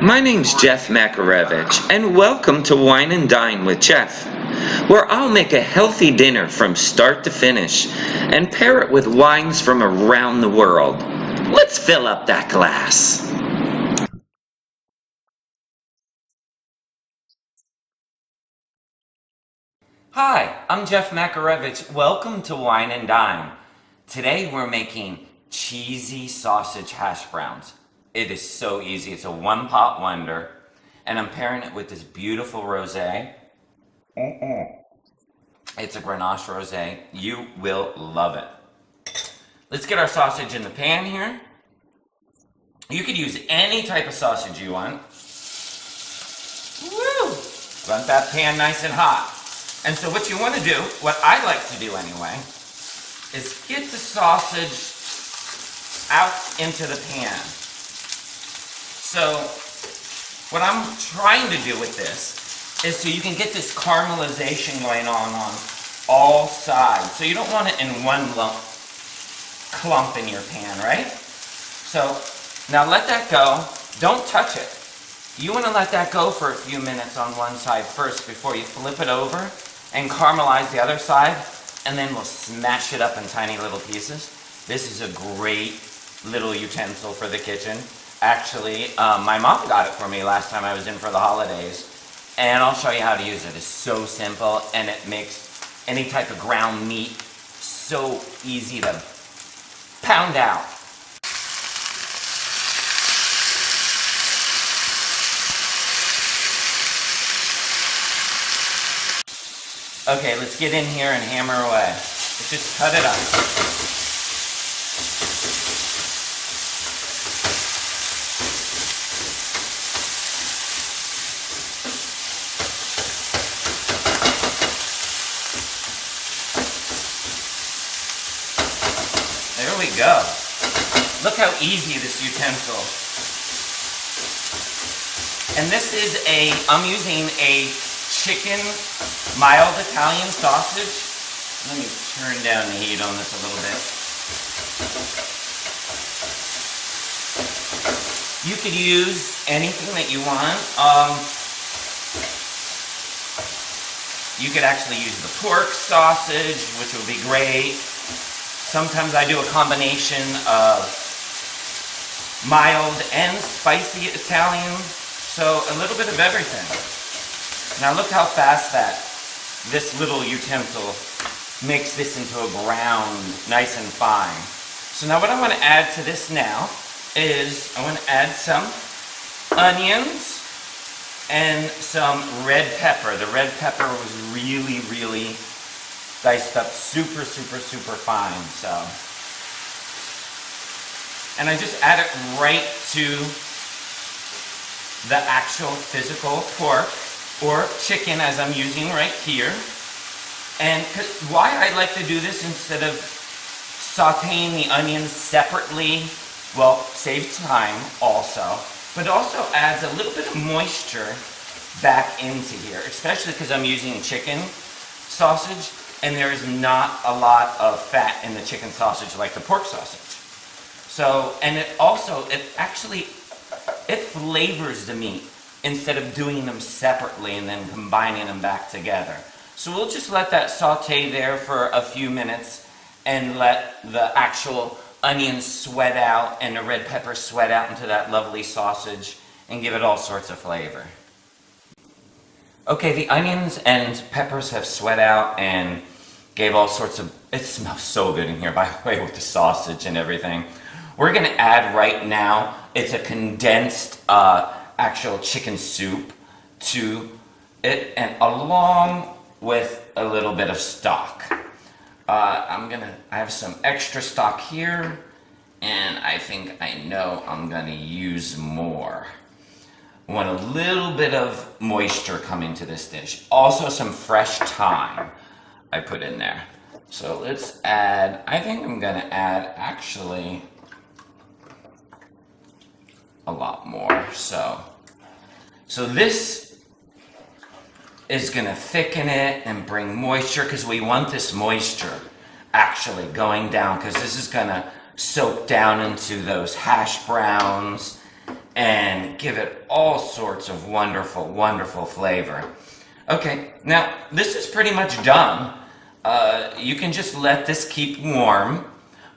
My name's Jeff Makarevich, and welcome to Wine and Dine with Jeff, where I'll make a healthy dinner from start to finish and pair it with wines from around the world. Let's fill up that glass. Hi, I'm Jeff Makarevich. Welcome to Wine and Dine. Today we're making cheesy sausage hash browns. It is so easy. It's a one-pot wonder. And I'm pairing it with this beautiful rosé. It's a Grenache rosé. You will love it. Let's get our sausage in the pan here. You could use any type of sausage you want. Woo! Want that pan nice and hot. And so what you want to do, what I like to do anyway, is get the sausage out into the pan. So what I'm trying to do with this is so you can get this caramelization going on all sides. So you don't want it in one clump in your pan, right? So now let that go. Don't touch it. You want to let that go for a few minutes on one side first before you flip it over and caramelize the other side, and then we'll smash it up in tiny little pieces. This is a great little utensil for the kitchen. Actually, my mom got it for me last time I was in for the holidays, and I'll show you how to use it. It's so simple, and it makes any type of ground meat so easy to pound out. Okay, let's get in here and hammer away. Let's just cut it up. There we go. Look how easy this utensil. And this is I'm using a chicken mild Italian sausage. Let me turn down the heat on this a little bit. You could use anything that you want. You could actually use the pork sausage, which would be great. Sometimes I do a combination of mild and spicy Italian, so a little bit of everything. Now look how fast this little utensil makes this into a brown, nice and fine. So now what I want to add to this now is I want to add some onions and some red pepper. The red pepper was really, really diced up super, super, super fine. So, and I just add it right to the actual physical pork or chicken as I'm using right here. And why I like to do this instead of sauteing the onions separately, well, saves time also, but also adds a little bit of moisture back into here, especially because I'm using chicken sausage and there is not a lot of fat in the chicken sausage like the pork sausage. So, and it flavors the meat instead of doing them separately and then combining them back together. So we'll just let that saute there for a few minutes and let the actual onions sweat out and the red pepper sweat out into that lovely sausage and give it all sorts of flavor. Okay, the onions and peppers have sweat out and gave all sorts of, it smells so good in here, by the way, with the sausage and everything. We're gonna add right now, it's a condensed actual chicken soup to it, and along with a little bit of stock. I have some extra stock here, and I think I know I'm gonna use more. I want a little bit of moisture coming to this dish. Also some fresh thyme I put in there. So let's add, I think I'm gonna add actually a lot more. So this is gonna thicken it and bring moisture because we want this moisture actually going down because this is gonna soak down into those hash browns and and give it all sorts of wonderful, wonderful flavor. Okay, now this is pretty much done. You can just let this keep warm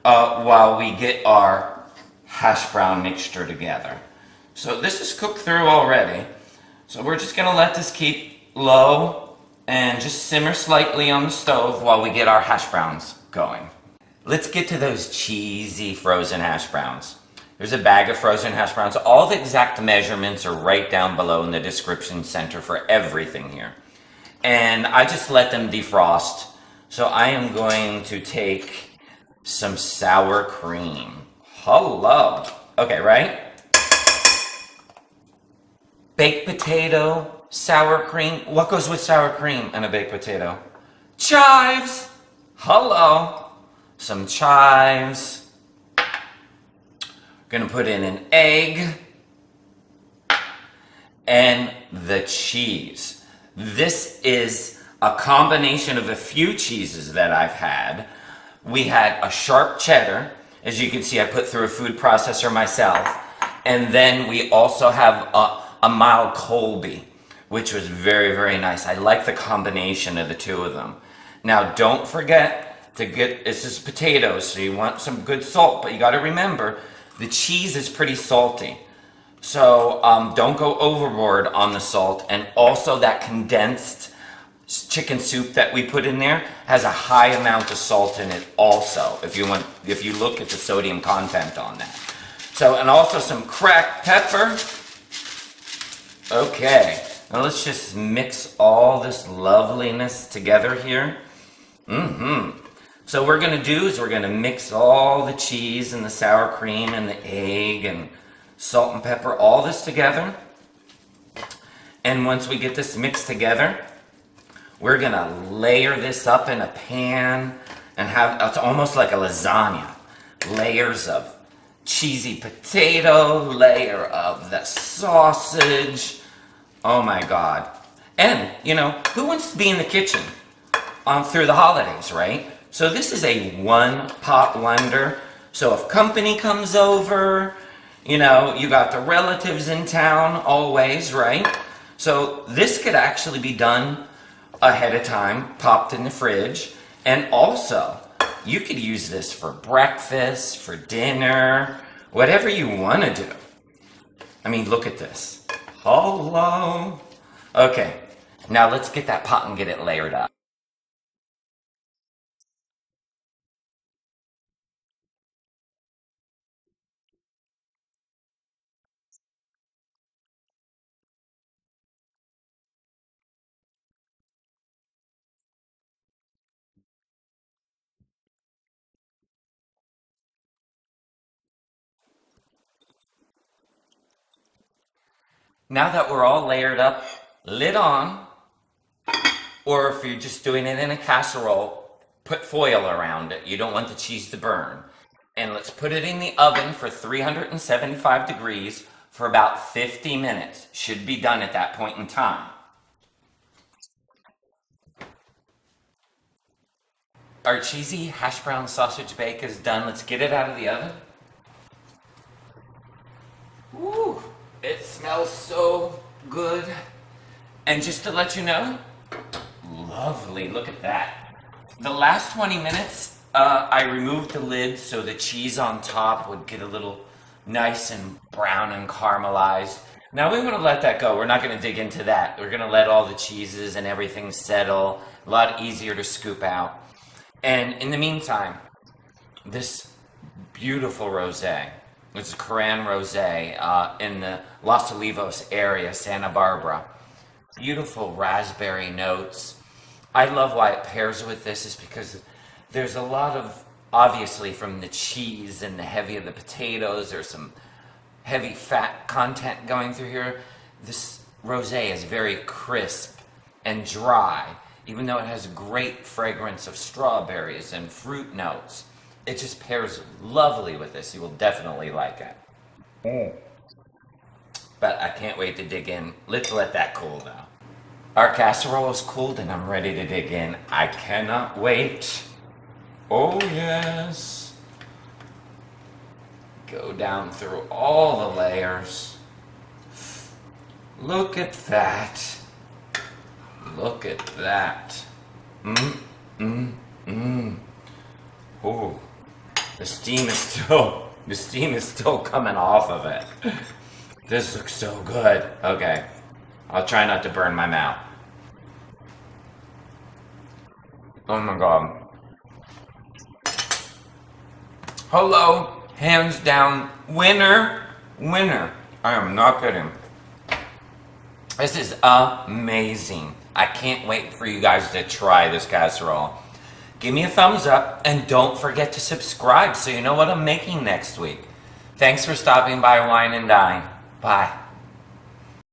while we get our hash brown mixture together. So this is cooked through already. So we're just gonna let this keep low and just simmer slightly on the stove while we get our hash browns going. Let's get to those cheesy frozen hash browns. There's a bag of frozen hash browns. All the exact measurements are right down below in the description center for everything here. And I just let them defrost. So I am going to take some sour cream. Hello. Okay, right? Baked potato, sour cream. What goes with sour cream and a baked potato? Chives. Hello. Some chives. Gonna put in an egg. And the cheese. This is a combination of a few cheeses that I've had. We had a sharp cheddar. As you can see, I put through a food processor myself. And then we also have a mild Colby, which was very, very nice. I like the combination of the two of them. Now, don't forget to get, this is potatoes, so you want some good salt, but you gotta remember, the cheese is pretty salty. So don't go overboard on the salt. And also that condensed chicken soup that we put in there has a high amount of salt in it also, if you look at the sodium content on that. So, and also some cracked pepper. Okay, now let's just mix all this loveliness together here. So what we're gonna do is we're gonna mix all the cheese and the sour cream and the egg and salt and pepper, all this together. And once we get this mixed together, we're gonna layer this up in a pan and have, it's almost like a lasagna. Layers of cheesy potato, layer of the sausage. Oh my God. And, you know, who wants to be in the kitchen through the holidays, right? So this is a one-pot wonder. So if company comes over, you know, you got the relatives in town always, right? So this could actually be done ahead of time, popped in the fridge. And also, you could use this for breakfast, for dinner, whatever you want to do. I mean, look at this. Hello. Okay, now let's get that pot and get it layered up. Now that we're all layered up, lid on, or if you're just doing it in a casserole, put foil around it. You don't want the cheese to burn. And let's put it in the oven for 375 degrees for about 50 minutes. Should be done at that point in time. Our cheesy hash brown sausage bake is done. Let's get it out of the oven. Woo, it smells so good. And just to let you know, lovely, look at that. The last 20 minutes, I removed the lid so the cheese on top would get a little nice and brown and caramelized. Now we want to let that go. We're not going to dig into that. We're going to let all the cheeses and everything settle. A lot easier to scoop out. And in the meantime, this beautiful rosé, which is Curran Rose in the Los Olivos area, Santa Barbara. Beautiful raspberry notes. I love why it pairs with this is because there's a lot of, obviously from the cheese and the heavy of the potatoes, there's some heavy fat content going through here. This rosé is very crisp and dry, even though it has great fragrance of strawberries and fruit notes. It just pairs lovely with this. You will definitely like it. But I can't wait to dig in. Let's let that cool though. Our casserole is cooled and I'm ready to dig in. I cannot wait. Oh yes. Go down through all the layers. Look at that. Look at that. Oh, the steam is still coming off of it. This looks so good. Okay, I'll try not to burn my mouth. Oh my God. Hello, hands down, winner. I am not kidding. This is amazing. I can't wait for you guys to try this casserole. Give me a thumbs up and don't forget to subscribe so you know what I'm making next week. Thanks for stopping by Wine and Dine. Bye.